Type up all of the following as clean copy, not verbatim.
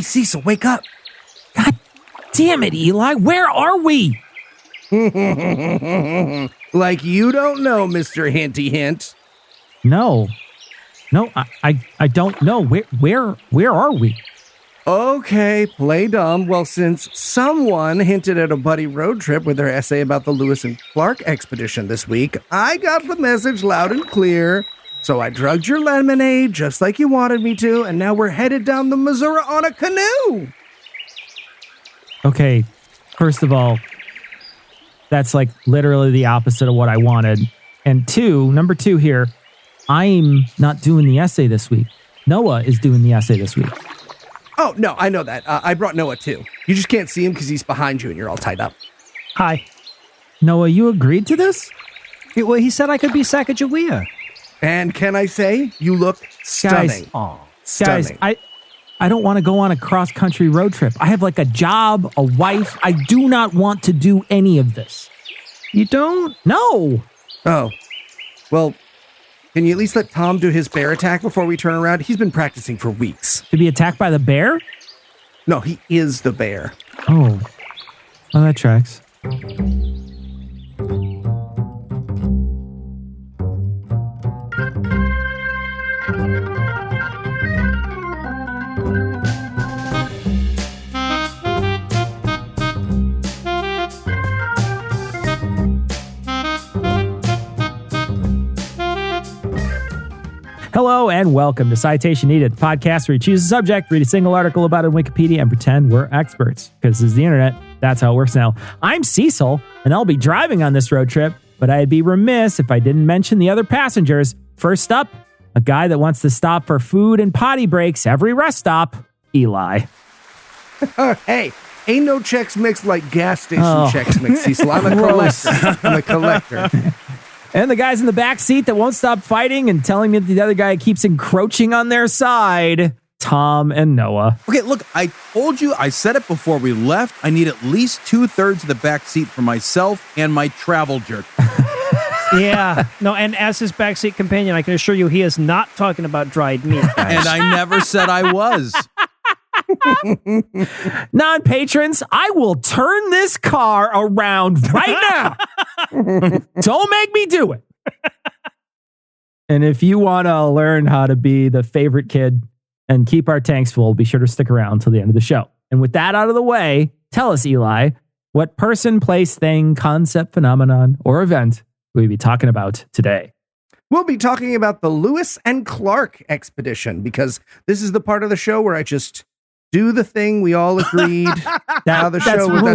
Cecil, wake up. God damn it, Eli. Where are we? Like you don't know, Mr. Hinty Hint. No, I don't know. Where are we? Okay, play dumb. Well, since someone hinted at a buddy road trip with their essay about the Lewis and Clark expedition this week, I got the message loud and clear. So I drugged your lemonade just like you wanted me to, and now we're headed down the Missouri on a canoe. Okay, first of all, that's like literally the opposite of what I wanted. And number two here, I'm not doing the essay this week. Noah is doing the essay this week. Oh, no, I know that. I brought Noah too. You just can't see him because he's behind you and you're all tied up. Hi. Noah, you agreed to this? Well, he said I could be Sacagawea. And can I say, you look stunning. Guys, I don't want to go on a cross-country road trip. I have like a job, a wife. I do not want to do any of this. You don't? No. Oh, well, can you at least let Tom do his bear attack before we turn around? He's been practicing for weeks. To be attacked by the bear? No, he is the bear. Oh, that tracks. Hello and welcome to Citation Needed, the podcast where you choose a subject, read a single article about it in Wikipedia, and pretend we're experts. Because this is the internet. That's how it works now. I'm Cecil, and I'll be driving on this road trip, but I'd be remiss if I didn't mention the other passengers. First up, a guy that wants to stop for food and potty breaks every rest stop, Eli. Hey, ain't no Chex Mix like gas station Chex Mix, Cecil. I'm a collector. And the guys in the back seat that won't stop fighting and telling me that the other guy keeps encroaching on their side, Tom and Noah. Okay, look, I told you, I said it before we left, I need at least 2/3 of the back seat for myself and my travel jerk. Yeah. No, and as his backseat companion, I can assure you he is not talking about dried meat, guys. And I never said I was. Non-patrons, I will turn this car around right now. Don't make me do it. And if you want to learn how to be the favorite kid and keep our tanks full, be sure to stick around till the end of the show. And with that out of the way, tell us, Eli, what person, place, thing, concept, phenomenon, or event we'll be talking about today. We'll be talking about the Lewis and Clark expedition, because this is the part of the show where I just do the thing we all agreed. We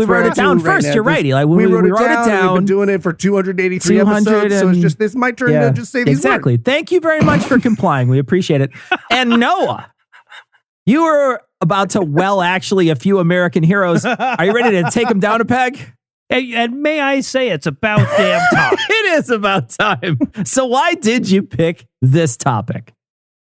wrote it down first. You're right, Eli. We wrote it down. We've been doing it for 283 episodes, so it's just this is my turn to just say these exactly. words. Thank you very much for complying. We appreciate it. And Noah, you were about to actually a few American heroes. Are you ready to take them down a peg? And may I say, it's about damn time. It is about time. So why did you pick this topic?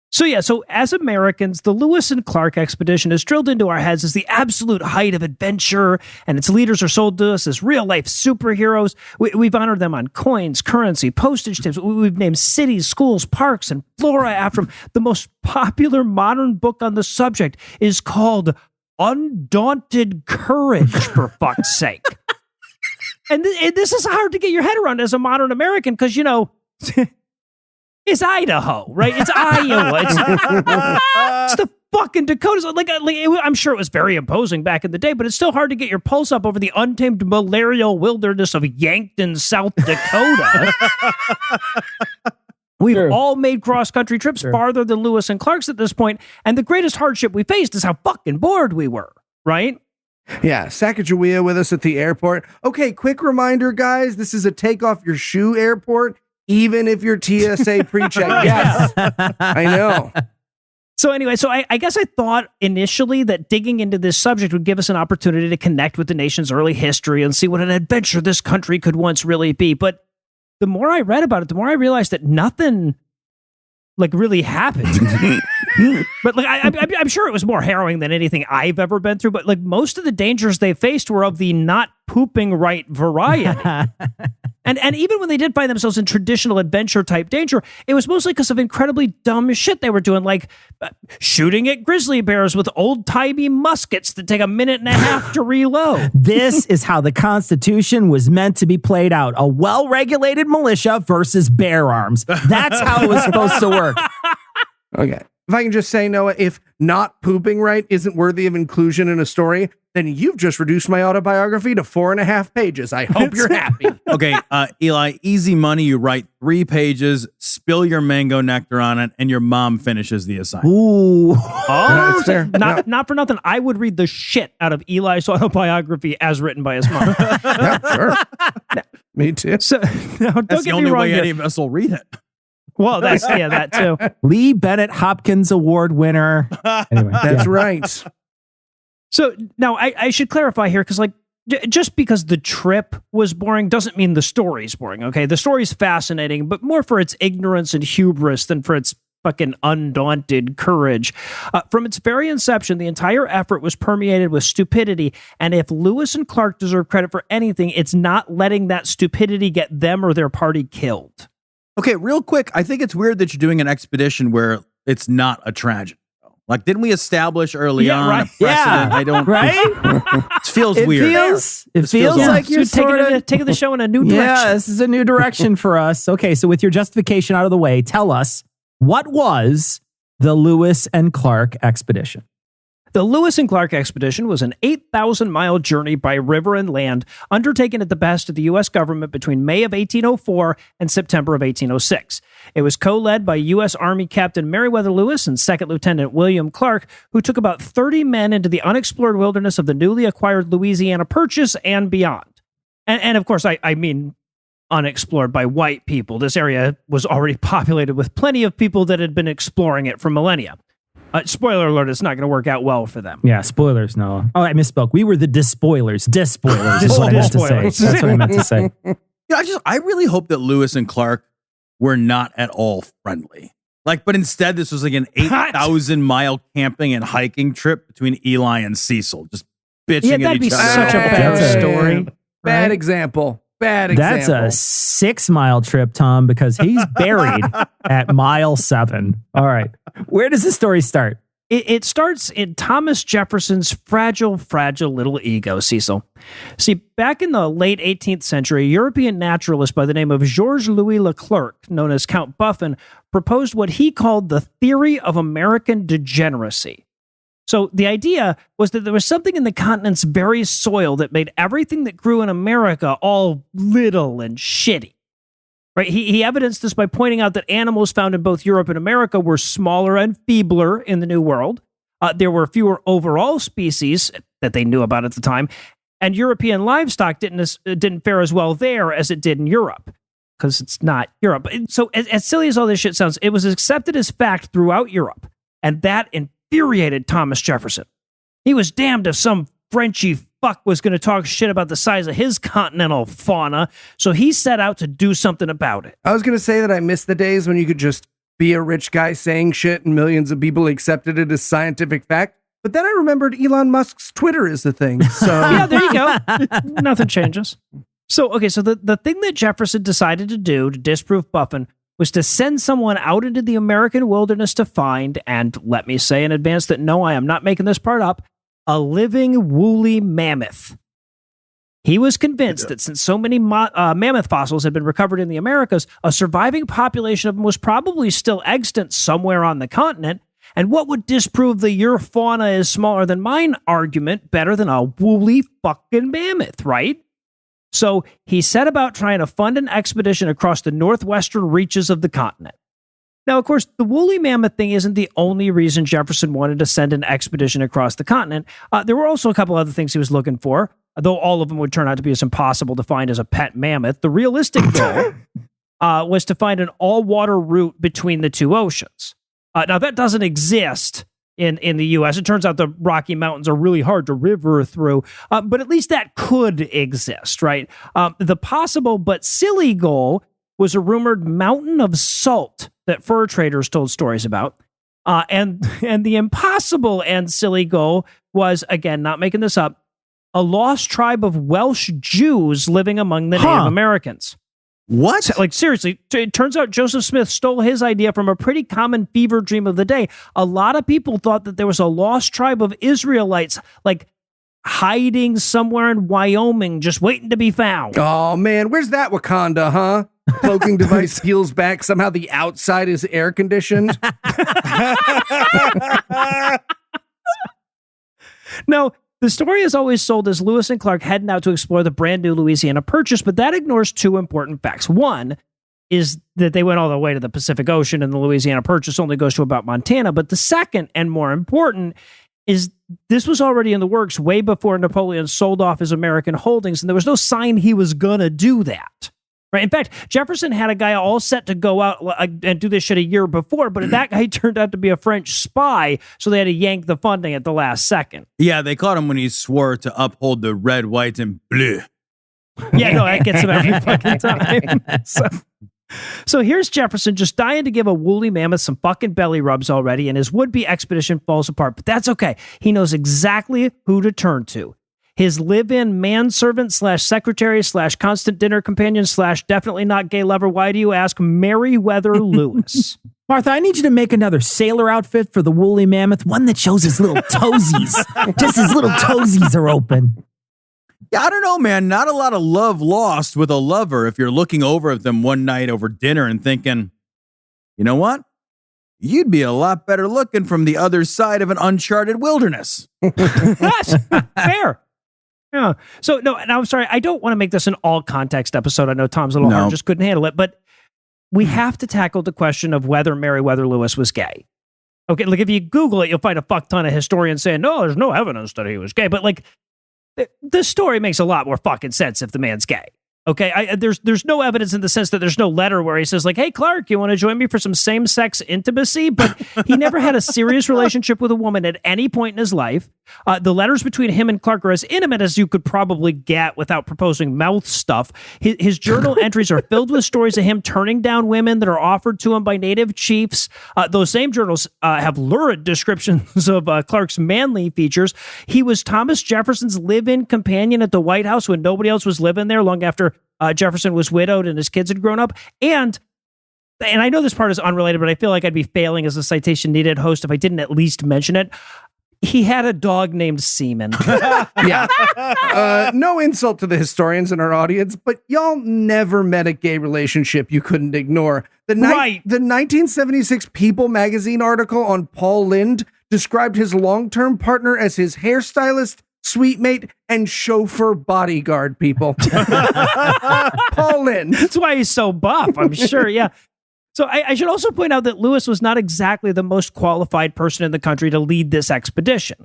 So as Americans, the Lewis and Clark expedition is drilled into our heads as the absolute height of adventure, and its leaders are sold to us as real-life superheroes. We've honored them on coins, currency, postage stamps. We've named cities, schools, parks, and flora after them. The most popular modern book on the subject is called Undaunted Courage, for fuck's sake. And this is hard to get your head around as a modern American because, you know, it's Idaho, right? It's Iowa. It's the fucking Dakotas. I'm sure it was very imposing back in the day, but it's still hard to get your pulse up over the untamed malarial wilderness of Yankton, South Dakota. We've all made cross-country trips farther than Lewis and Clark's at this point, and the greatest hardship we faced is how fucking bored we were, right? Yeah, Sacagawea with us at the airport. Okay, quick reminder, guys. This is a take off your shoe airport, even if you're TSA pre-check. Yes, I know. So anyway, I guess I thought initially that digging into this subject would give us an opportunity to connect with the nation's early history and see what an adventure this country could once really be. But the more I read about it, the more I realized that nothing really happened. But I'm sure it was more harrowing than anything I've ever been through. But most of the dangers they faced were of the not pooping right variety. And even when they did find themselves in traditional adventure type danger, it was mostly because of incredibly dumb shit they were doing, like shooting at grizzly bears with old-timey muskets that take a minute and a half to reload. This is how the Constitution was meant to be played out. A well-regulated militia versus bear arms. That's how it was supposed to work. Okay. If I can just say, Noah, if not pooping right isn't worthy of inclusion in a story, then you've just reduced my autobiography to 4.5 pages. I hope you're happy. Okay, Eli, easy money. You write 3 pages, spill your mango nectar on it, and your mom finishes the assignment. Ooh. That's fair. Not for nothing. I would read the shit out of Eli's autobiography as written by his mom. Yeah, sure. Me too. So now, don't That's the get me only wrong way here. any of us will read it. Well, that too. Lee Bennett Hopkins Award winner. Anyway, That's right. So now I should clarify here, because just because the trip was boring doesn't mean the story's boring. Okay, the story's fascinating, but more for its ignorance and hubris than for its fucking undaunted courage. From its very inception, the entire effort was permeated with stupidity, and if Lewis and Clark deserve credit for anything, it's not letting that stupidity get them or their party killed. Okay, real quick, I think it's weird that you're doing an expedition where it's not a tragedy. Like, didn't we establish early on right. a precedent? I don't. right? It feels It weird. feels feels like So you're sort of taking the show in a new direction. Yeah, this is a new direction for us. Okay, so with your justification out of the way, tell us, what was the Lewis and Clark expedition? The Lewis and Clark expedition was an 8,000-mile journey by river and land undertaken at the behest of the U.S. government between May of 1804 and September of 1806. It was co-led by U.S. Army Captain Meriwether Lewis and Second Lieutenant William Clark, who took about 30 men into the unexplored wilderness of the newly acquired Louisiana Purchase and beyond. And of course, I mean unexplored by white people. This area was already populated with plenty of people that had been exploring it for millennia. Spoiler alert, it's not going to work out well for them. Yeah, spoilers, Noah. Oh, I misspoke. We were the despoilers. Despoilers is what I meant to say. Despoilers. That's what I meant to say. Yeah, I really hope that Lewis and Clark were not at all friendly. But instead, this was like an 8,000-mile camping and hiking trip between Eli and Cecil, just bitching Yeah, at that'd be each other. such a bad That's a- story. Bad right? example. Bad example. That's a 6-mile trip, Tom, because he's buried at mile 7. All right. Where does the story start? It starts in Thomas Jefferson's fragile little ego, Cecil. See, back in the late 18th century, a European naturalist by the name of Georges Louis Leclerc, known as Count Buffon, proposed what he called the theory of American degeneracy. So the idea was that there was something in the continent's very soil that made everything that grew in America all little and shitty. Right? He evidenced this by pointing out that animals found in both Europe and America were smaller and feebler in the New World. There were fewer overall species that they knew about at the time, and European livestock didn't fare as well there as it did in Europe, because it's not Europe. So as silly as all this shit sounds, it was accepted as fact throughout Europe, and that infuriated Thomas Jefferson. He was damned if some Frenchy fuck was going to talk shit about the size of his continental fauna, so he set out to do something about it. I was going to say that I miss the days when you could just be a rich guy saying shit and millions of people accepted it as scientific fact. But then I remembered Elon Musk's Twitter is the thing. So Yeah, there you go. Nothing changes. So the thing that Jefferson decided to do to disprove Buffon was to send someone out into the American wilderness to find, and let me say in advance that no, I am not making this part up, a living woolly mammoth. He was convinced that since so many mammoth fossils had been recovered in the Americas, a surviving population of them was probably still extant somewhere on the continent. And what would disprove the your fauna is smaller than mine argument better than a woolly fucking mammoth, right? So he set about trying to fund an expedition across the northwestern reaches of the continent. Now, of course, the woolly mammoth thing isn't the only reason Jefferson wanted to send an expedition across the continent. There were also a couple other things he was looking for, though all of them would turn out to be as impossible to find as a pet mammoth. The realistic goal was to find an all-water route between the two oceans. Now, that doesn't exist in the U.S. It turns out the Rocky Mountains are really hard to river through, but at least that could exist, right? The possible but silly goal was a rumored mountain of salt that fur traders told stories about. And the impossible and silly goal was, again, not making this up, a lost tribe of Welsh Jews living among the Native Americans. What? Like, seriously, it turns out Joseph Smith stole his idea from a pretty common fever dream of the day. A lot of people thought that there was a lost tribe of Israelites, like, hiding somewhere in Wyoming, just waiting to be found. Oh, man, where's that Wakanda, huh? Cloaking device peels back. Somehow the outside is air conditioned. No, the story is always sold as Lewis and Clark heading out to explore the brand new Louisiana Purchase, but that ignores two important facts. One is that they went all the way to the Pacific Ocean and the Louisiana Purchase only goes to about Montana. But the second and more important is this was already in the works way before Napoleon sold off his American holdings, and there was no sign he was going to do that. Right. In fact, Jefferson had a guy all set to go out and do this shit a year before, but that guy turned out to be a French spy, so they had to yank the funding at the last second. Yeah, they caught him when he swore to uphold the red, white, and blue. Yeah, no, that gets him every fucking time. So here's Jefferson just dying to give a woolly mammoth some fucking belly rubs already, and his would-be expedition falls apart. But that's okay. He knows exactly who to turn to. His live-in manservant / secretary / constant dinner companion / definitely not gay lover. Why do you ask? Meriwether Lewis. Martha, I need you to make another sailor outfit for the woolly mammoth, one that shows his little toesies. Just his little toesies are open. Yeah, I don't know, man. Not a lot of love lost with a lover if you're looking over at them one night over dinner and thinking, you know what? You'd be a lot better looking from the other side of an uncharted wilderness. That's fair. Yeah. So, no, and I'm sorry, I don't want to make this an all-context episode. I know Tom's a little hard, just couldn't handle it. But we have to tackle the question of whether Meriwether Lewis was gay. Okay, like if you Google it, you'll find a fuck ton of historians saying, no, there's no evidence that he was gay. But like, the story makes a lot more fucking sense if the man's gay. Okay, there's no evidence in the sense that there's no letter where he says like, hey, Clark, you want to join me for some same-sex intimacy? But he never had a serious relationship with a woman at any point in his life. The letters between him and Clark are as intimate as you could probably get without proposing mouth stuff. His journal entries are filled with stories of him turning down women that are offered to him by native chiefs. Those same journals have lurid descriptions of Clark's manly features. He was Thomas Jefferson's live-in companion at the White House when nobody else was living there long after Jefferson was widowed and his kids had grown up. And I know this part is unrelated, but I feel like I'd be failing as a citation needed host if I didn't at least mention it. He had a dog named Seaman. Yeah. No insult to the historians in our audience, but y'all never met a gay relationship you couldn't ignore. The 1976 People magazine article on Paul Lynde described his long-term partner as his hairstylist, sweet mate, and chauffeur bodyguard, people. Paul Lynde. That's why he's so buff, I'm sure. Yeah. So I should also point out that Lewis was not exactly the most qualified person in the country to lead this expedition.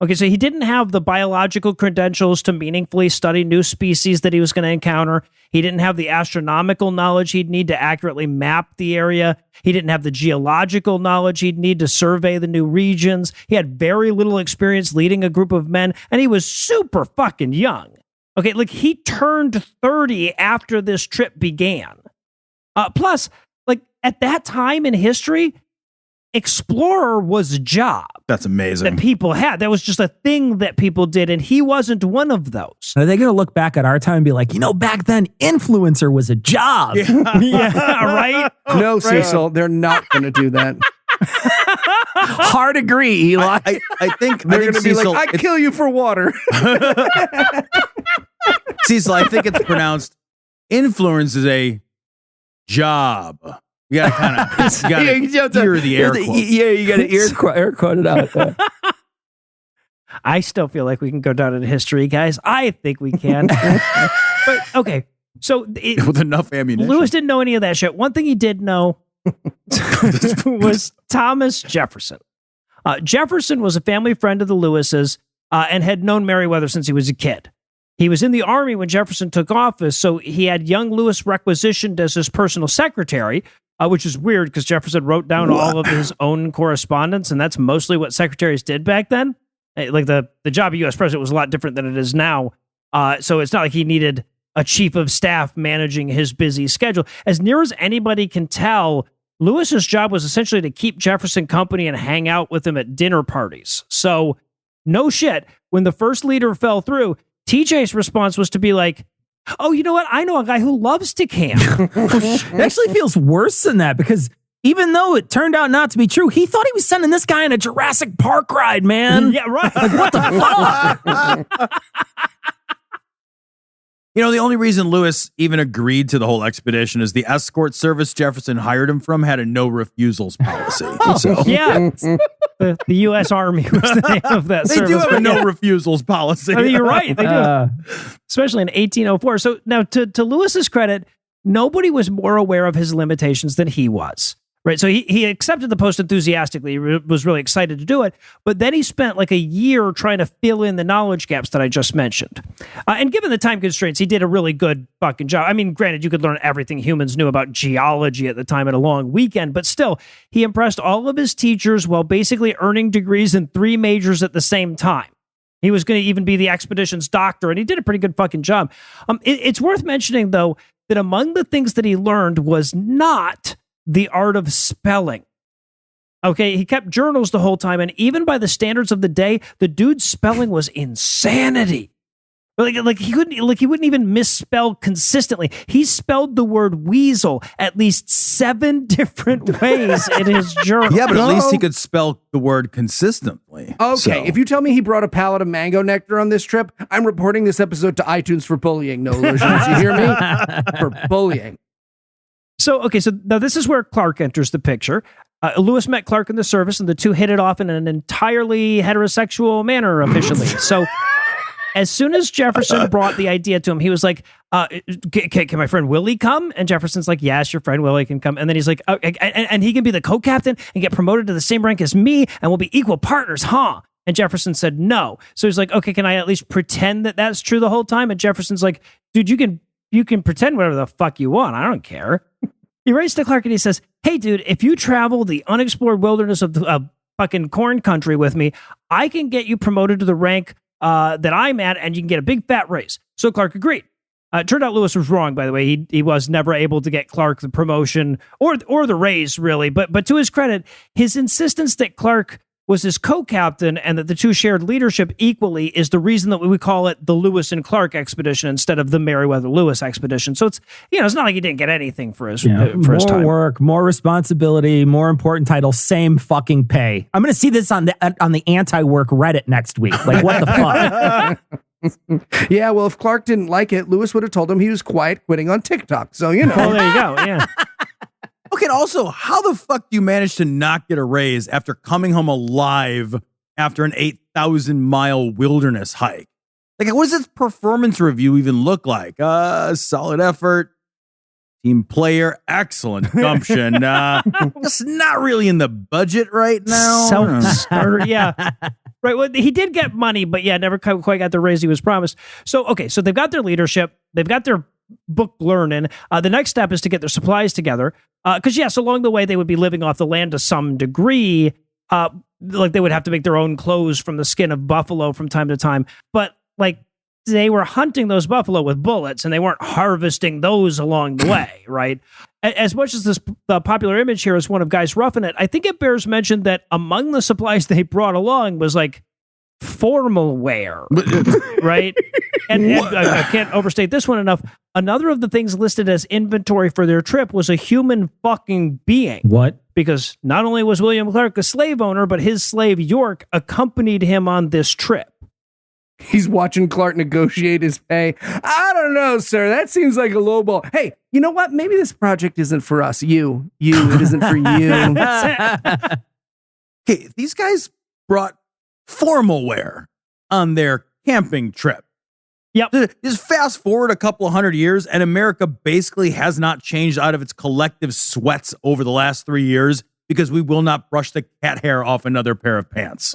Okay, so he didn't have the biological credentials to meaningfully study new species that he was going to encounter. He didn't have the astronomical knowledge he'd need to accurately map the area. He didn't have the geological knowledge he'd need to survey the new regions. He had very little experience leading a group of men, and he was super fucking young. Okay, like he turned 30 after this trip began. Plus, like at that time in history, explorer was a job. That's amazing. That people had. That was just a thing that people did, and he wasn't one of those. Are they going to look back at our time and be like, back then, influencer was a job? Yeah, right? No, Cecil, they're not going to do that. Hard agree, Eli. I think They're going to be Cecil, like, I'd kill you for water. Cecil, I think it's pronounced influence is a job. You gotta kind of hear the air quote. Yeah, you got to air quote it out. I still feel like we can go down in history, guys. I think we can. But okay, so with enough ammunition. Lewis didn't know any of that shit. One thing he did know was Thomas Jefferson. Jefferson was a family friend of the Lewises and had known Meriwether since he was a kid. He was in the army when Jefferson took office, so he had young Lewis requisitioned as his personal secretary, which is weird because Jefferson wrote down all of his own correspondence, and that's mostly what secretaries did back then. Like the job of U.S. president was a lot different than it is now, so it's not like he needed a chief of staff managing his busy schedule. As near as anybody can tell, Lewis's job was essentially to keep Jefferson company and hang out with him at dinner parties. So no shit, when the first leader fell through, TJ's response was to be like, oh, you know what? I know a guy who loves to camp. It actually feels worse than that because even though it turned out not to be true, he thought he was sending this guy on a Jurassic Park ride, man. Yeah, right. Like, what the fuck? You know, the only reason Lewis even agreed to the whole expedition is the escort service Jefferson hired him from had a no refusals policy. So Yeah. The U.S. Army was the name of that they service. do have a but no yeah. refusals policy. I mean, you're right. They do. Especially in 1804. So now to Lewis's credit, nobody was more aware of his limitations than he was. Right. So he accepted the post enthusiastically. He was really excited to do it. But then he spent like a year trying to fill in the knowledge gaps that I just mentioned. And given the time constraints, he did a really good fucking job. I mean, granted, you could learn everything humans knew about geology at the time in a long weekend, but still, he impressed all of his teachers while basically earning degrees in 3 majors at the same time. He was going to even be the expedition's doctor, and he did a pretty good fucking job. It's worth mentioning, though, that among the things that he learned was not the art of spelling. Okay, he kept journals the whole time, and even by the standards of the day, the dude's spelling was insanity. Like he wouldn't even misspell consistently. He spelled the word weasel at least 7 different ways in his journal. Yeah, but at least he could spell the word consistently. Okay, So- if you tell me he brought a pallet of mango nectar on this trip, I'm reporting this episode to iTunes for bullying. No illusions. You hear me? For bullying. So now this is where Clark enters the picture. Lewis met Clark in the service, and the two hit it off in an entirely heterosexual manner officially. So as soon as Jefferson brought the idea to him, he was like, can my friend Willie come? And Jefferson's like, yes, your friend Willie can come. And then he's like, and he can be the co-captain and get promoted to the same rank as me, and we'll be equal partners, huh? And Jefferson said no. So he's like, okay, can I at least pretend that that's true the whole time? And Jefferson's like, dude, you can pretend whatever the fuck you want. I don't care. He writes to Clark and he says, hey, dude, if you travel the unexplored wilderness of fucking corn country with me, I can get you promoted to the rank that I'm at, and you can get a big fat raise. So Clark agreed. It turned out Lewis was wrong, by the way. He was never able to get Clark the promotion or the raise, really. But to his credit, his insistence that Clark was his co-captain and that the two shared leadership equally is the reason that we call it the Lewis and Clark expedition instead of the Meriwether-Lewis expedition. So it's not like he didn't get anything for his More time. work, more responsibility, more important title, same fucking pay. I'm going to see this on the anti-work Reddit next week. Like, what the fuck? Yeah, well, if Clark didn't like it, Lewis would have told him he was quiet quitting on TikTok. So, you know. Well, there you go. Yeah. Okay, and also, how the fuck do you manage to not get a raise after coming home alive after an 8,000-mile wilderness hike? Like, what does this performance review even look like? Solid effort, team player, excellent gumption. Just not really in the budget right now. Self-starter, yeah. Right. Well, he did get money, but yeah, never quite got the raise he was promised. So, okay, so they've got their leadership. They've got their book learning. The next step is to get their supplies together. Because, yes, along the way, they would be living off the land to some degree. Like they would have to make their own clothes from the skin of buffalo from time to time. But, like, they were hunting those buffalo with bullets, and they weren't harvesting those along the way, right? As much as the popular image here is one of guys roughing it, I think it bears mention that among the supplies they brought along was, like, formal wear, right? And I can't overstate this one enough. Another of the things listed as inventory for their trip was a human fucking being. What? Because not only was William Clark a slave owner, but his slave York accompanied him on this trip. He's watching Clark negotiate his pay. I don't know, sir. That seems like a low ball. Hey, you know what? Maybe this project isn't for us. You. It isn't for you. Okay, these guys brought formal wear on their camping trip. Yep. Just fast forward a couple of 100 years, and America basically has not changed out of its collective sweats over the last 3 years because we will not brush the cat hair off another pair of pants.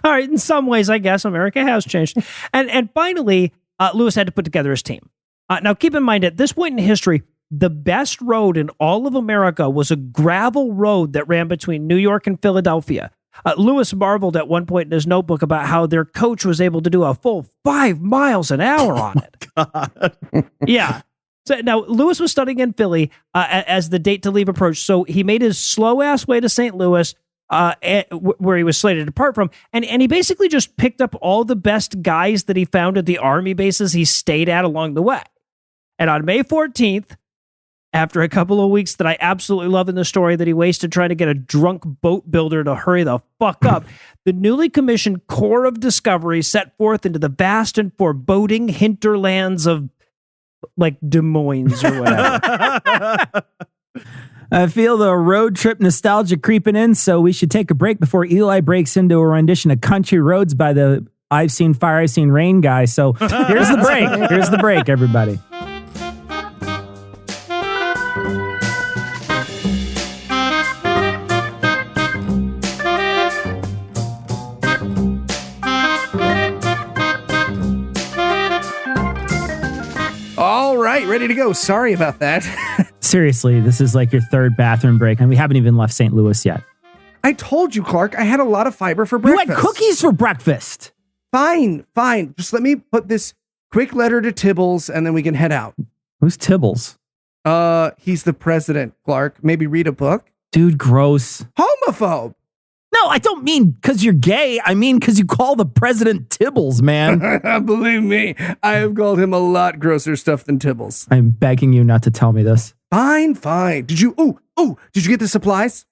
All right, in some ways, I guess America has changed. And finally, Lewis had to put together his team. Now, keep in mind, at this point in history, the best road in all of America was a gravel road that ran between New York and Philadelphia. Lewis marveled at one point in his notebook about how their coach was able to do a full 5 miles an hour on it. God. Yeah. So now Lewis was studying in Philly as the date to leave approached. So he made his slow ass way to St. Louis, where he was slated to depart from. And he basically just picked up all the best guys that he found at the army bases he stayed at along the way. And on May 14th, after a couple of weeks that I absolutely love in the story that he wasted trying to get a drunk boat builder to hurry the fuck up, the newly commissioned Corps of Discovery set forth into the vast and foreboding hinterlands of, like, Des Moines or whatever. I feel the road trip nostalgia creeping in, so we should take a break before Eli breaks into a rendition of Country Roads by the I've Seen Fire, I've Seen Rain guy. So here's the break. Here's the break, everybody. All right, ready to go. Sorry about that. Seriously, this is like your third bathroom break, and we haven't even left St. Louis yet. I told you, Clark, I had a lot of fiber for You breakfast. had cookies for breakfast. Fine. Just let me put this quick letter to Tibbles, and then we can head out. Who's Tibbles? He's the president, Clark. Maybe read a book? Dude, gross. Homophobe. No, I don't mean because you're gay. I mean because you call the president Tibbles, man. Believe me, I have called him a lot grosser stuff than Tibbles. I'm begging you not to tell me this. Fine. Did you get the supplies?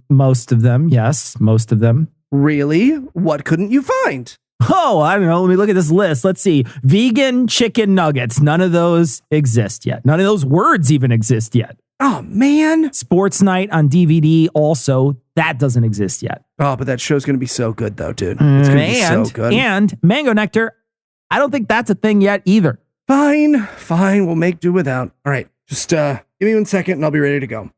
Most of them, yes. Most of them. Really? What couldn't you find? Oh, I don't know. Let me look at this list. Let's see. Vegan chicken nuggets. None of those exist yet. None of those words even exist yet. Oh, man. Sports Night on DVD also. That doesn't exist yet. Oh, but that show's going to be so good, though, dude. It's going to be so good. And mango nectar. I don't think that's a thing yet either. Fine. We'll make do without. All right. Just give me 1 second and I'll be ready to go.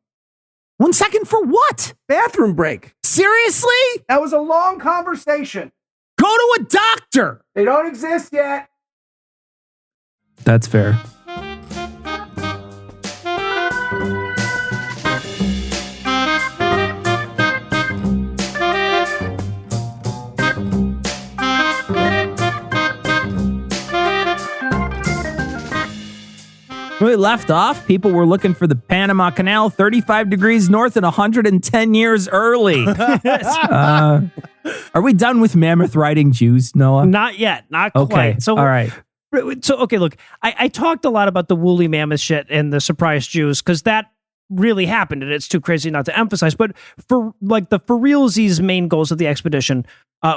1 second for what? Bathroom break. Seriously? That was a long conversation. Go to a doctor. They don't exist yet. That's fair. When we left off, people were looking for the Panama Canal 35 degrees north and 110 years early. Are we done with mammoth riding Jews, Noah? Not yet. Not quite. Okay. So, all right. So, okay, look, I talked a lot about the woolly mammoth shit and the surprise Jews because that really happened and it's too crazy not to emphasize. But for realsies main goals of the expedition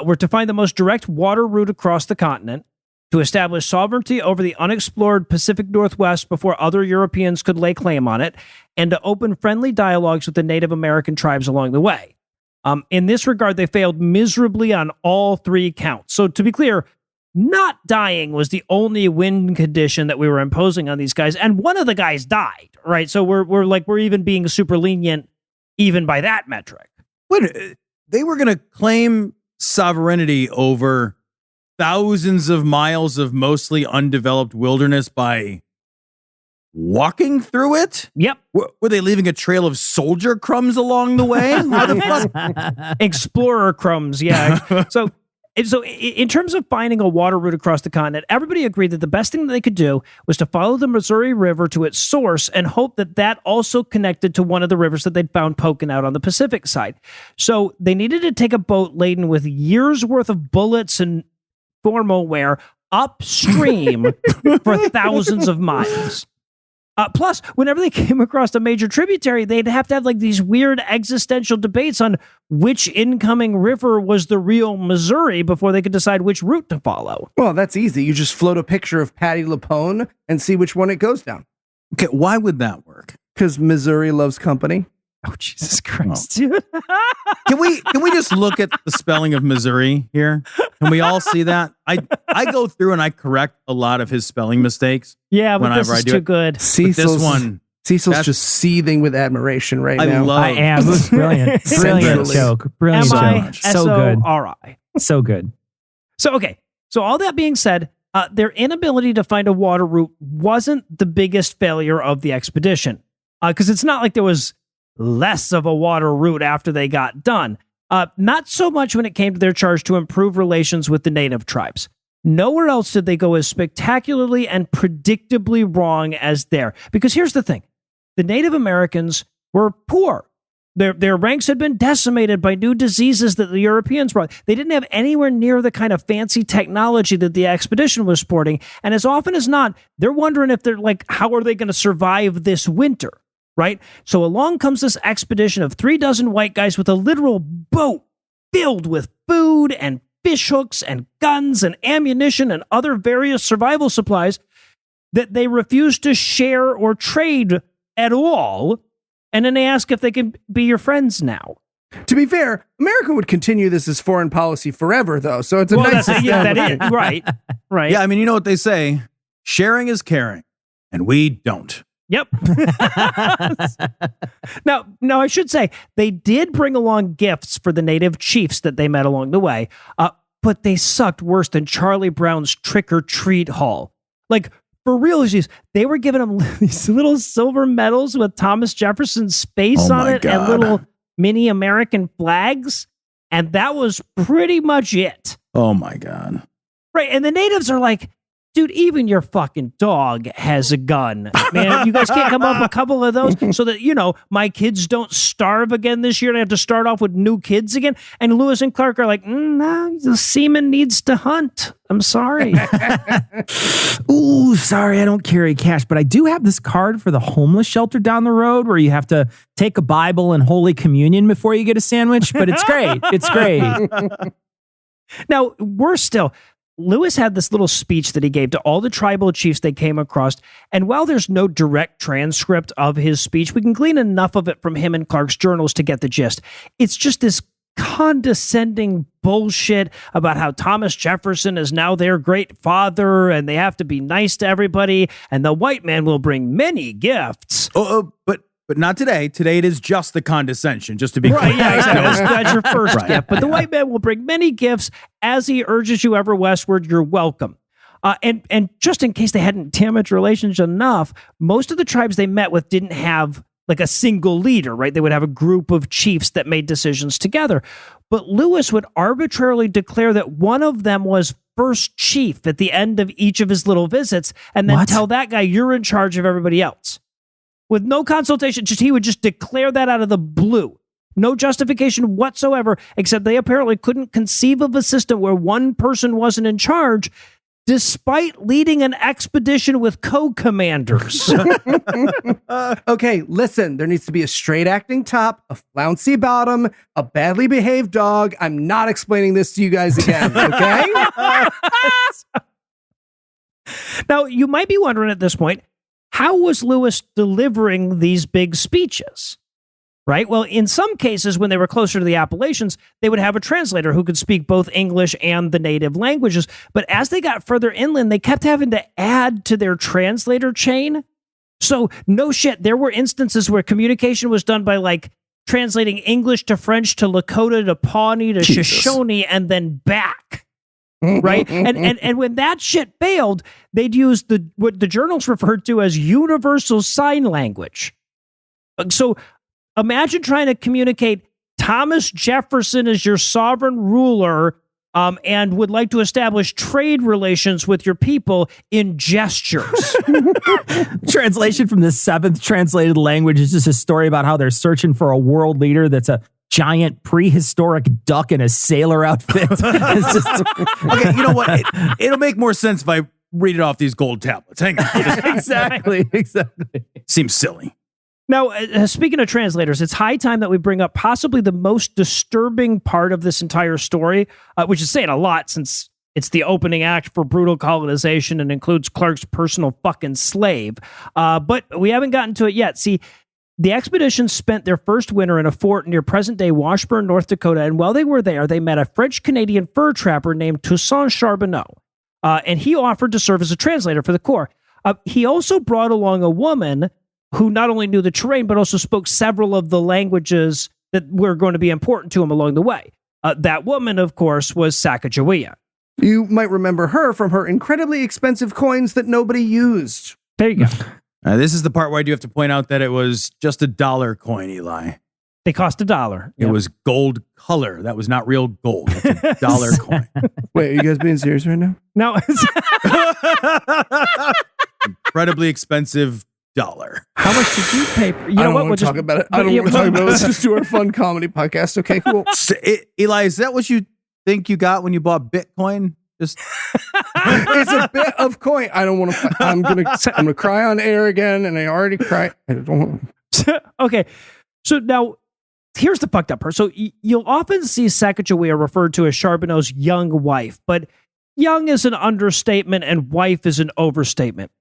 were to find the most direct water route across the continent, to establish sovereignty over the unexplored Pacific Northwest before other Europeans could lay claim on it, and to open friendly dialogues with the Native American tribes along the way. In this regard, they failed miserably on all three counts. So to be clear, not dying was the only win condition that we were imposing on these guys, and one of the guys died, right? So we're even being super lenient even by that metric. Wait, they were going to claim sovereignty over thousands of miles of mostly undeveloped wilderness by walking through it? Yep. Were they leaving a trail of soldier crumbs along the way? How the fuck? Explorer crumbs, yeah. So in terms of finding a water route across the continent, everybody agreed that the best thing that they could do was to follow the Missouri River to its source and hope that that also connected to one of the rivers that they'd found poking out on the Pacific side. So they needed to take a boat laden with years worth of bullets and formal wear upstream for thousands of miles. Plus, whenever they came across a major tributary, they'd have to have like these weird existential debates on which incoming river was the real Missouri before they could decide which route to follow. Well, that's easy. You just float a picture of Patty LuPone and see which one it goes down. Okay, why would that work? Because Missouri loves company. Oh, Jesus Christ, dude. Can we just look at the spelling of Missouri here? Can we all see that? I go through and I correct a lot of his spelling mistakes. Yeah, but this whenever I is do too it. good. Cecil's just seething with admiration right now. I am. Brilliant. Brilliant joke. Brilliant joke. So good. S-O-R-I. So good. So, okay. So all that being said, their inability to find a water route wasn't the biggest failure of the expedition. Because it's not like there was less of a water route after they got done. Not so much when it came to their charge to improve relations with the native tribes. Nowhere else did they go as spectacularly and predictably wrong as there. Because here's the thing. The Native Americans were poor. Their ranks had been decimated by new diseases that the Europeans brought. They didn't have anywhere near the kind of fancy technology that the expedition was sporting. And as often as not, they're wondering if they're like, how are they going to survive this winter? Right? So along comes this expedition of 36 white guys with a literal boat filled with food and fish hooks and guns and ammunition and other various survival supplies that they refuse to share or trade at all. And then they ask if they can be your friends now. To be fair, America would continue this as foreign policy forever, though. So it's a nice. That is right. Right. Yeah, I mean, you know what they say: sharing is caring, and we don't. Yep. Now, I should say they did bring along gifts for the native chiefs that they met along the way, but they sucked worse than Charlie Brown's trick or treat haul. Like, for real, they were giving them these little silver medals with Thomas Jefferson's face on it and little mini American flags. And that was pretty much it. Oh, my God. Right. And the natives are like, dude, even your fucking dog has a gun. Man, you guys can't come up with a couple of those so that, my kids don't starve again this year and I have to start off with new kids again. And Lewis and Clark are like, no, the seaman needs to hunt. I'm sorry. Ooh, sorry, I don't carry cash, but I do have this card for the homeless shelter down the road where you have to take a Bible and Holy Communion before you get a sandwich, but it's great. It's great. Now, worse still, Lewis had this little speech that he gave to all the tribal chiefs they came across. And while there's no direct transcript of his speech, we can glean enough of it from him and Clark's journals to get the gist. It's just this condescending bullshit about how Thomas Jefferson is now their great father and they have to be nice to everybody and the white man will bring many gifts. But not today. Today it is just the condescension, just to be clear. Right, yeah, exactly. That's your first gift. But the white man will bring many gifts as he urges you ever westward. You're welcome. And just in case they hadn't damaged relations enough, most of the tribes they met with didn't have like a single leader, right? They would have a group of chiefs that made decisions together. But Lewis would arbitrarily declare that one of them was first chief at the end of each of his little visits and then tell that guy, you're in charge of everybody else. With no consultation, he would just declare that out of the blue. No justification whatsoever, except they apparently couldn't conceive of a system where one person wasn't in charge, despite leading an expedition with co-commanders. Okay, listen, there needs to be a straight-acting top, a flouncy bottom, a badly behaved dog. I'm not explaining this to you guys again, okay? Now, you might be wondering at this point, how was Lewis delivering these big speeches? Right? Well, in some cases, when they were closer to the Appalachians, they would have a translator who could speak both English and the native languages. But as they got further inland, they kept having to add to their translator chain. So no shit, there were instances where communication was done by like translating English to French to Lakota to Pawnee to Shoshone and then back. Right? And when that shit failed, they'd use what the journals referred to as universal sign language. So imagine trying to communicate Thomas Jefferson is your sovereign ruler and would like to establish trade relations with your people in gestures. Translation from the seventh translated language is just a story about how they're searching for a world leader that's a giant prehistoric duck in a sailor outfit. It's just, okay, you know what? It'll make more sense if I read it off these gold tablets. Hang on. Exactly. Seems silly. Now, speaking of translators, it's high time that we bring up possibly the most disturbing part of this entire story, which is saying a lot since it's the opening act for brutal colonization and includes Clark's personal fucking slave. But we haven't gotten to it yet. See, the expedition spent their first winter in a fort near present-day Washburn, North Dakota, and while they were there, they met a French-Canadian fur trapper named Toussaint Charbonneau, and he offered to serve as a translator for the Corps. He also brought along a woman who not only knew the terrain, but also spoke several of the languages that were going to be important to him along the way. That woman, of course, was Sacagawea. You might remember her from her incredibly expensive coins that nobody used. There you go. This is the part where I do have to point out that it was just $1 coin, Eli. They cost $1. It was gold color. That was not real gold. That's $1 coin. Wait, are you guys being serious right now? No. Incredibly expensive How much did you pay? You I know don't what? want to talk about it. I don't want to talk about it. Let's just do our fun comedy podcast. Okay, cool. Eli, is that what you think you got when you bought Bitcoin? Just It's a bit of coin. I don't want to. I'm gonna cry on air again, and I already cried. I don't want. Okay, so now here's the fucked up part. So you'll often see Sacagawea referred to as Charbonneau's young wife, but young is an understatement and wife is an overstatement.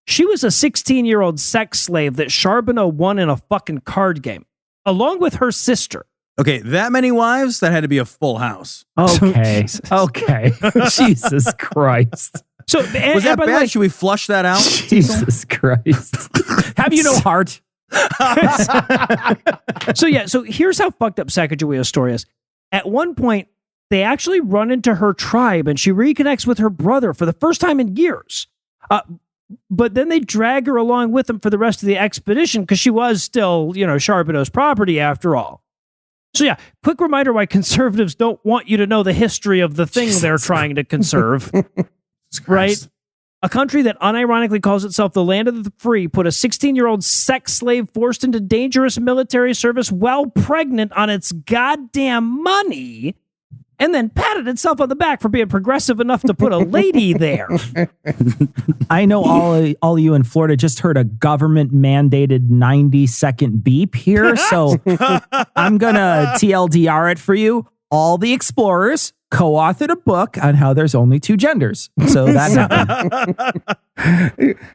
She was a 16-year-old sex slave that Charbonneau won in a fucking card game, along with her sister. okay. That many wives? That had to be a full house. Okay. Jesus. Okay. Jesus Christ. So Was that by the bad? way, Should we flush that out? Jesus Christ. Have you no heart? So here's how fucked up Sacagawea's story is. At one point, they actually run into her tribe and she reconnects with her brother for the first time in years. But then they drag her along with them for the rest of the expedition because she was still, Charbonneau's property after all. So yeah, quick reminder why conservatives don't want you to know the history of the thing they're trying to conserve. Right? A country that unironically calls itself the land of the free put a 16-year-old sex slave forced into dangerous military service while pregnant on its goddamn money, and then patted itself on the back for being progressive enough to put a lady there. I know all of you in Florida just heard a government mandated 90-second beep here. So I'm going to TLDR it for you. All the explorers co-authored a book on how there's only two genders. So that happened.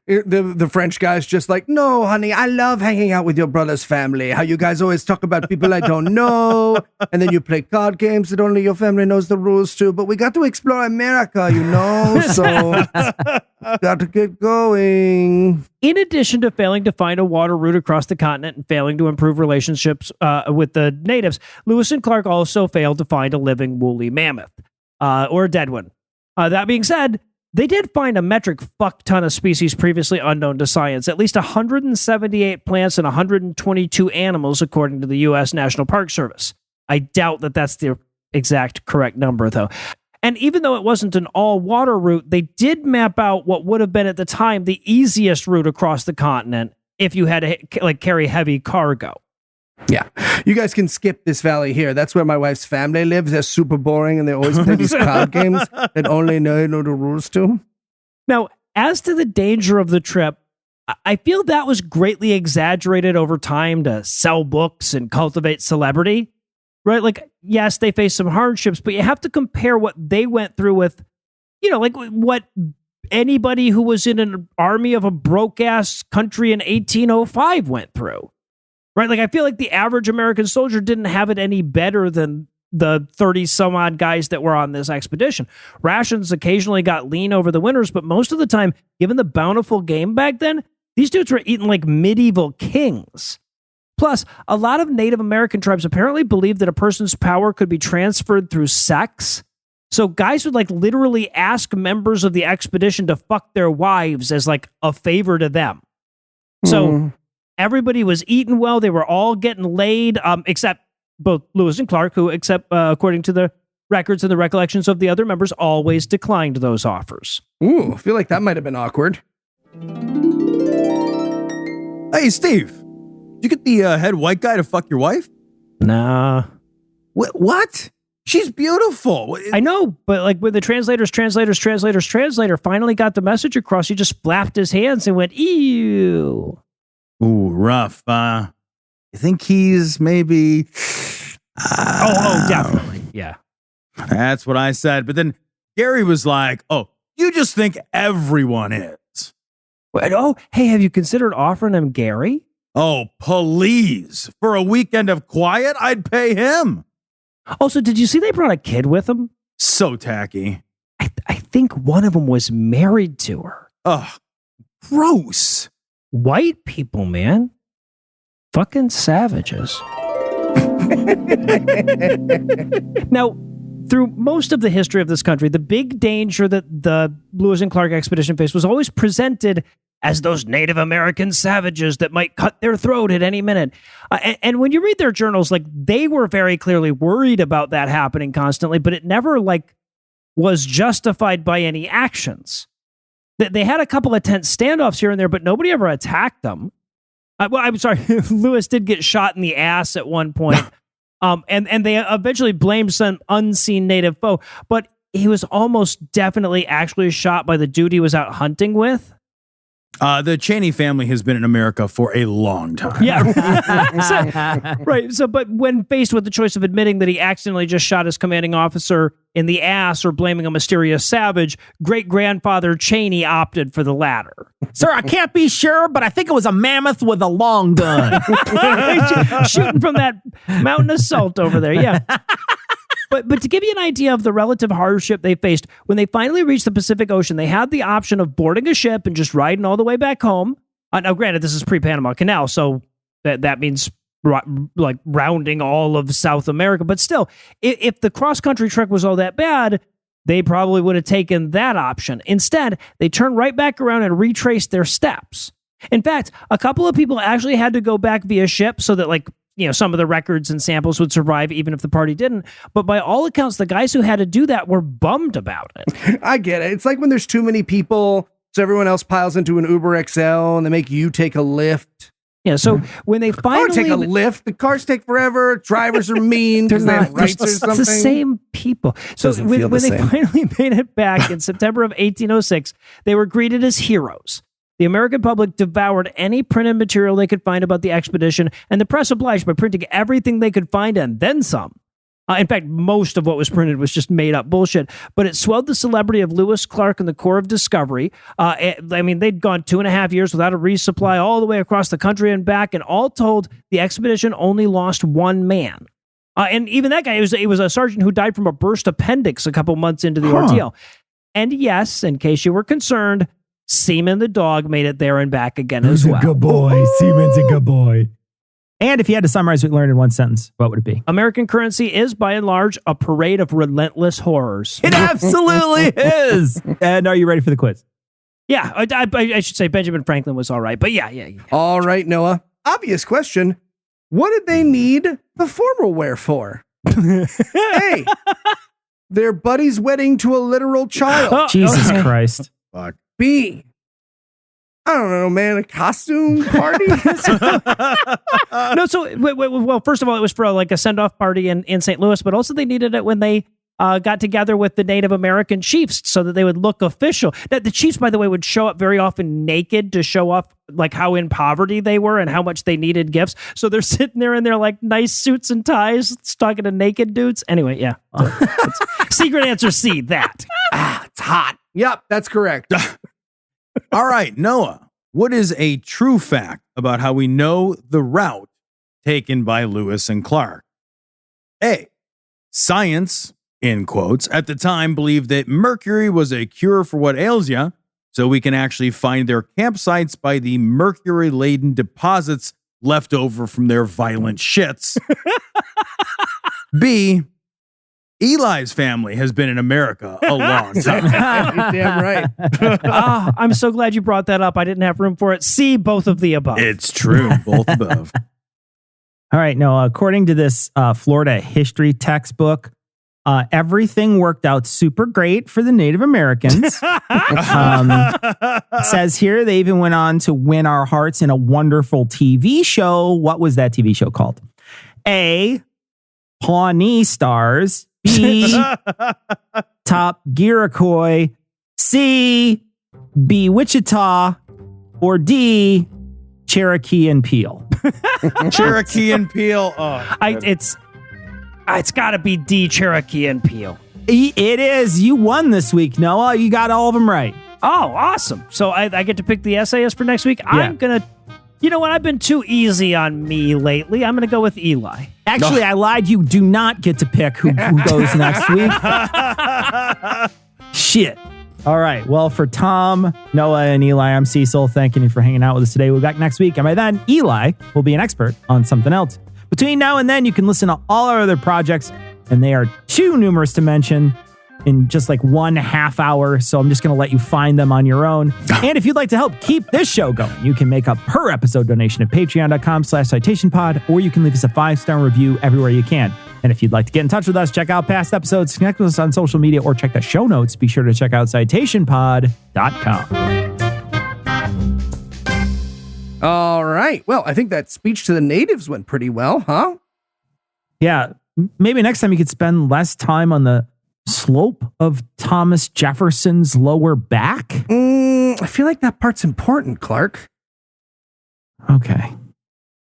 The French guy's just like, no, honey, I love hanging out with your brother's family. How you guys always talk about people I don't know, and then you play card games that only your family knows the rules to. But we got to explore America, so got to get going. In addition to failing to find a water route across the continent and failing to improve relationships with the natives, Lewis and Clark also failed to find a living woolly mammoth or a dead one. That being said, they did find a metric fuck ton of species previously unknown to science, at least 178 plants and 122 animals, according to the U.S. National Park Service. I doubt that that's the exact correct number, though. And even though it wasn't an all-water route, they did map out what would have been at the time the easiest route across the continent if you had to carry heavy cargo. Yeah. You guys can skip this valley here. That's where my wife's family lives. They're super boring, and they always play these card games that only know the rules to. Now, as to the danger of the trip, I feel that was greatly exaggerated over time to sell books and cultivate celebrity. Right? Yes, they faced some hardships, but you have to compare what they went through with, what anybody who was in an army of a broke-ass country in 1805 went through. Right? I feel like the average American soldier didn't have it any better than the 30-some-odd guys that were on this expedition. Rations occasionally got lean over the winters, but most of the time, given the bountiful game back then, these dudes were eating like medieval kings. Plus, a lot of Native American tribes apparently believed that a person's power could be transferred through sex. So guys would literally ask members of the expedition to fuck their wives as a favor to them. So everybody was eating well. They were all getting laid, except both Lewis and Clark, who, according to the records and the recollections of the other members, always declined those offers. Ooh, I feel like that might have been awkward. Hey, Steve. Did you get the head white guy to fuck your wife? Nah. What? She's beautiful. I know, but when the translator finally got the message across, he just flapped his hands and went, ew. Ooh, rough. You think he's maybe... definitely. Yeah. That's what I said. But then Gary was like, oh, you just think everyone is. Oh, hey, have you considered offering him Gary? Oh, please. For a weekend of quiet, I'd pay him. Also, did you see they brought a kid with them? So tacky. I think one of them was married to her. Ugh, gross. White people, man. Fucking savages. Now, through most of the history of this country, the big danger that the Lewis and Clark expedition faced was always presented as those Native American savages that might cut their throat at any minute. And when you read their journals, they were very clearly worried about that happening constantly, but it never was justified by any actions. They had a couple of tense standoffs here and there, but nobody ever attacked them. Well, I'm sorry, Lewis did get shot in the ass at one point. And they eventually blamed some unseen native foe, but he was almost definitely actually shot by the dude he was out hunting with. The Cheney family has been in America for a long time. Yeah. Right. So, but when faced with the choice of admitting that he accidentally just shot his commanding officer in the ass or blaming a mysterious savage, great-grandfather Cheney opted for the latter. Sir, I can't be sure, but I think it was a mammoth with a long gun. Shooting from that mountain of salt over there. Yeah. But to give you an idea of the relative hardship they faced, when they finally reached the Pacific Ocean, they had the option of boarding a ship and just riding all the way back home. Now, granted, this is pre-Panama Canal, so that means like rounding all of South America. But still, if the cross-country trek was all that bad, they probably would have taken that option. Instead, they turned right back around and retraced their steps. In fact, a couple of people actually had to go back via ship so that, like, some of the records and samples would survive even if the party didn't. But by all accounts, the guys who had to do that were bummed about it. I get it. It's like when there's too many people, so everyone else piles into an Uber XL and they make you take a lift. Yeah, so when they finally take a lift, the cars take forever. Drivers are mean because they have rights or something. It's the same people. So when they finally made it back in September of 1806, they were greeted as heroes. The American public devoured any printed material they could find about the expedition, and the press obliged by printing everything they could find and then some. In fact, most of what was printed was just made up bullshit, but it swelled the celebrity of Lewis Clark and the Corps of Discovery. They'd gone 2.5 years without a resupply all the way across the country and back, and all told, the expedition only lost one man. And even that guy, it was a sergeant who died from a burst appendix a couple months into the ordeal. And yes, in case you were concerned, Seaman the dog made it there and back again as well. Who's a good boy? Seaman's a good boy. And if you had to summarize what you learned in one sentence, what would it be? American currency is, by and large, a parade of relentless horrors. It absolutely is. And are you ready for the quiz? Yeah, I should say Benjamin Franklin was all right. But yeah. All right, Noah. Obvious question. What did they need the formal wear for? A, their buddy's wedding to a literal child. Jesus Christ. Fuck. B, I don't know, man, a costume party? No, so, well, first of all, it was for like a send-off party in St. Louis, but also they needed it when they got together with the Native American chiefs so that they would look official. That the chiefs, by the way, would show up very often naked to show off like how in poverty they were and how much they needed gifts. So they're sitting there in their like nice suits and ties talking to naked dudes. Anyway, yeah. Secret answer C, that. It's hot. Yep, that's correct. All right, Noah, what is a true fact about how we know the route taken by Lewis and Clark? A, science, in quotes, at the time believed that mercury was a cure for what ails ya, so we can actually find their campsites by the mercury-laden deposits left over from their violent shits. B, Eli's family has been in America a long time. You're damn right. I'm so glad you brought that up. I didn't have room for it. C, both of the above. It's true, both above. All right, no, according to this Florida history textbook, everything worked out super great for the Native Americans. It says here they even went on to win our hearts in a wonderful TV show. What was that TV show called? A, Pawnee Stars. B, Top Iroquois. C, B, Wichita. Or D, Cherokee and Peel. Cherokee and Peel. Oh, it's got to be D, Cherokee and Peel. It is. You won this week, Noah. You got all of them right. Oh, awesome. So I get to pick the essayist for next week. Yeah. I'm going to, you know what? I've been too easy on me lately. I'm going to go with Eli. Actually, I lied. You do not get to pick who goes next week. Shit. All right. Well, for Tom, Noah, and Eli, I'm Cecil. Thanking you for hanging out with us today. We'll be back next week. And by then, Eli will be an expert on something else. Between now and then, you can listen to all our other projects, and they are too numerous to mention in just like 1.5 hour. So I'm just going to let you find them on your own. And if you'd like to help keep this show going, you can make a per episode donation at patreon.com/citationpod, or you can leave us a 5-star review everywhere you can. And if you'd like to get in touch with us, check out past episodes, connect with us on social media, or check the show notes, be sure to check out citationpod.com. All right. Well, I think that speech to the natives went pretty well, huh? Yeah, maybe next time you could spend less time on the slope of Thomas Jefferson's lower back. I feel like that part's important, Clark. Okay.